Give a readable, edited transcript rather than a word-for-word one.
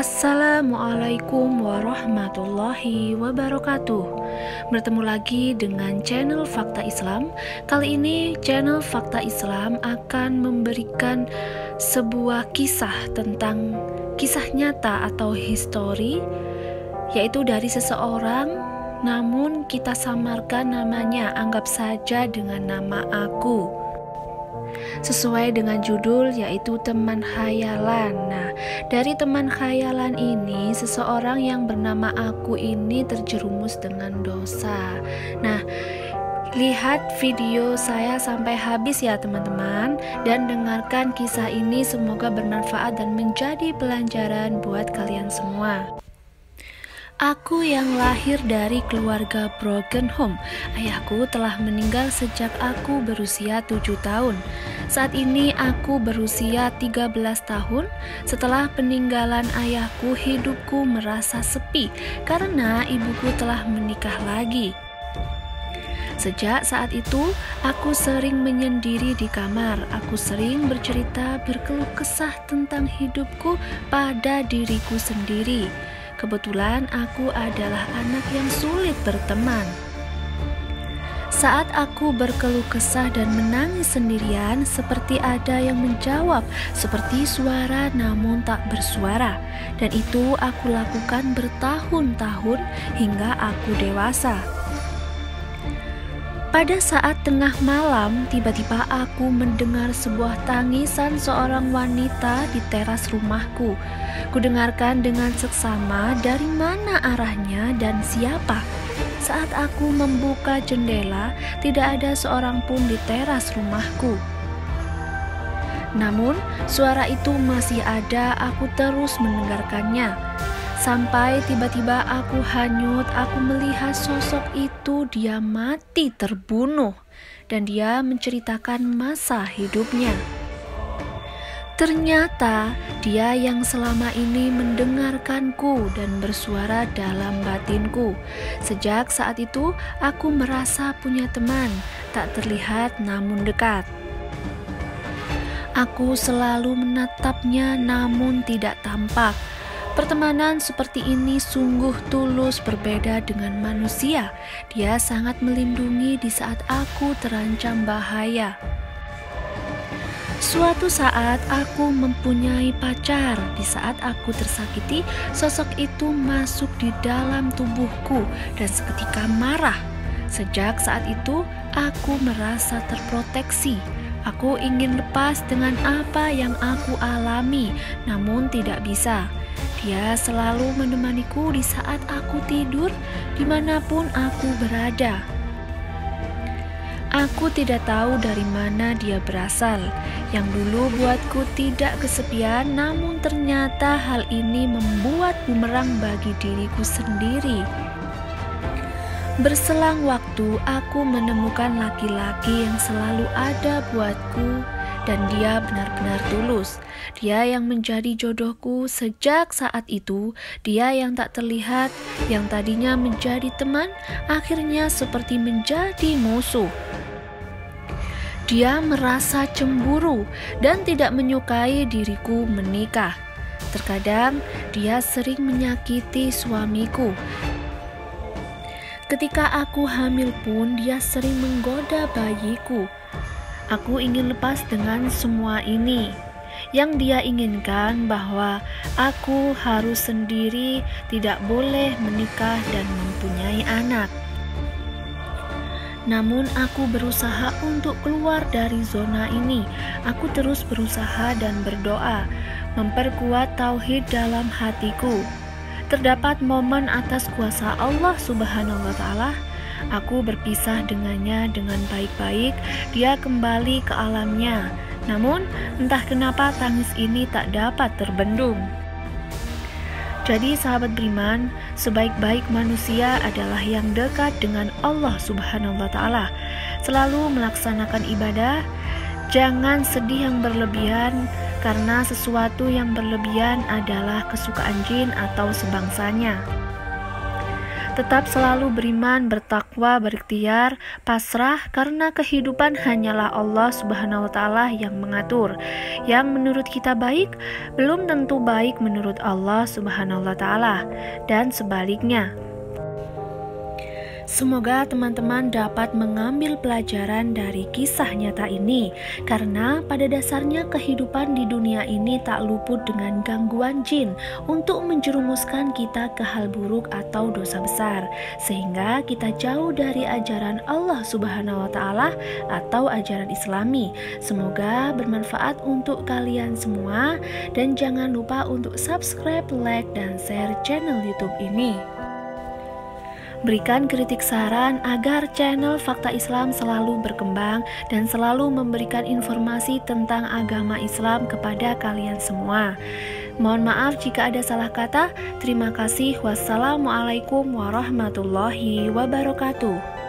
Assalamualaikum warahmatullahi wabarakatuh. Bertemu lagi dengan channel Fakta Islam. Kali ini channel Fakta Islam akan memberikan sebuah kisah tentang kisah nyata atau histori, yaitu dari seseorang, namun kita samarkan namanya, anggap saja dengan nama aku. Sesuai dengan judul, yaitu teman khayalan. Nah, dari teman khayalan ini, seseorang yang bernama aku ini terjerumus dengan dosa. Nah, lihat video saya sampai habis ya teman-teman, dan dengarkan kisah ini, semoga bermanfaat dan menjadi pelajaran buat kalian semua. Aku yang lahir dari keluarga broken home. Ayahku telah meninggal sejak aku berusia 7 tahun. Saat ini aku berusia 13 tahun. Setelah peninggalan ayahku, hidupku merasa sepi karena ibuku telah menikah lagi. Sejak saat itu, aku sering menyendiri di kamar. Aku sering bercerita, berkeluh kesah tentang hidupku pada diriku sendiri. Kebetulan aku adalah anak yang sulit berteman. Saat aku berkeluh kesah dan menangis sendirian, seperti ada yang menjawab, seperti suara namun tak bersuara. Dan itu aku lakukan bertahun-tahun hingga aku dewasa. Pada saat tengah malam, tiba-tiba aku mendengar sebuah tangisan seorang wanita di teras rumahku. Kudengarkan dengan seksama dari mana arahnya dan siapa. Saat aku membuka jendela, tidak ada seorang pun di teras rumahku. Namun, suara itu masih ada, aku terus mendengarkannya. Sampai tiba-tiba aku hanyut, aku melihat sosok itu, dia mati terbunuh, dan dia menceritakan masa hidupnya. Ternyata dia yang selama ini mendengarkanku dan bersuara dalam batinku. Sejak saat itu aku merasa punya teman, tak terlihat namun dekat. Aku selalu menatapnya namun tidak tampak. Pertemanan seperti ini sungguh tulus, berbeda dengan manusia. Dia sangat melindungi di saat aku terancam bahaya. Suatu saat aku mempunyai pacar. Di saat aku tersakiti, sosok itu masuk di dalam tubuhku dan seketika marah. Sejak saat itu aku merasa terproteksi. Aku ingin lepas dengan apa yang aku alami, namun tidak bisa. Dia selalu menemaniku di saat aku tidur, dimanapun aku berada. Aku tidak tahu dari mana dia berasal. Yang dulu buatku tidak kesepian, namun ternyata hal ini membuat bumerang bagi diriku sendiri. Berselang waktu, aku menemukan laki-laki yang selalu ada buatku, dan dia benar-benar tulus. Dia yang menjadi jodohku. Sejak saat itu, dia yang tak terlihat, yang tadinya menjadi teman, akhirnya seperti menjadi musuh. Dia merasa cemburu dan tidak menyukai diriku menikah. Terkadang dia sering menyakiti suamiku. Ketika aku hamil pun dia sering menggoda bayiku. Aku ingin lepas dengan semua ini. Yang dia inginkan bahwa aku harus sendiri, tidak boleh menikah dan mempunyai anak. Namun aku berusaha untuk keluar dari zona ini. Aku terus berusaha dan berdoa, memperkuat tauhid dalam hatiku. Terdapat momen atas kuasa Allah Subhanahu wa Ta'ala. Aku berpisah dengannya dengan baik-baik. Dia kembali ke alamnya. Namun entah kenapa tangis ini tak dapat terbendung. Jadi sahabat beriman, sebaik-baik manusia adalah yang dekat dengan Allah Subhanahu wa Ta'ala. Selalu melaksanakan ibadah. Jangan sedih yang berlebihan, karena sesuatu yang berlebihan adalah kesukaan jin atau sebangsanya. Tetap selalu beriman, bertakwa, berikhtiar, pasrah, karena kehidupan hanyalah Allah Subhanahu wa Ta'ala yang mengatur. Yang menurut kita baik belum tentu baik menurut Allah Subhanahu wa Ta'ala, dan sebaliknya. Semoga teman-teman dapat mengambil pelajaran dari kisah nyata ini, karena pada dasarnya kehidupan di dunia ini tak luput dengan gangguan jin untuk menjerumuskan kita ke hal buruk atau dosa besar, sehingga kita jauh dari ajaran Allah Subhanahu wa Ta'ala atau ajaran Islami. Semoga bermanfaat untuk kalian semua, dan jangan lupa untuk subscribe, like, dan share channel YouTube ini. Berikan kritik saran agar channel Fakta Islam selalu berkembang dan selalu memberikan informasi tentang agama Islam kepada kalian semua. Mohon maaf jika ada salah kata. Terima kasih. Wassalamualaikum warahmatullahi wabarakatuh.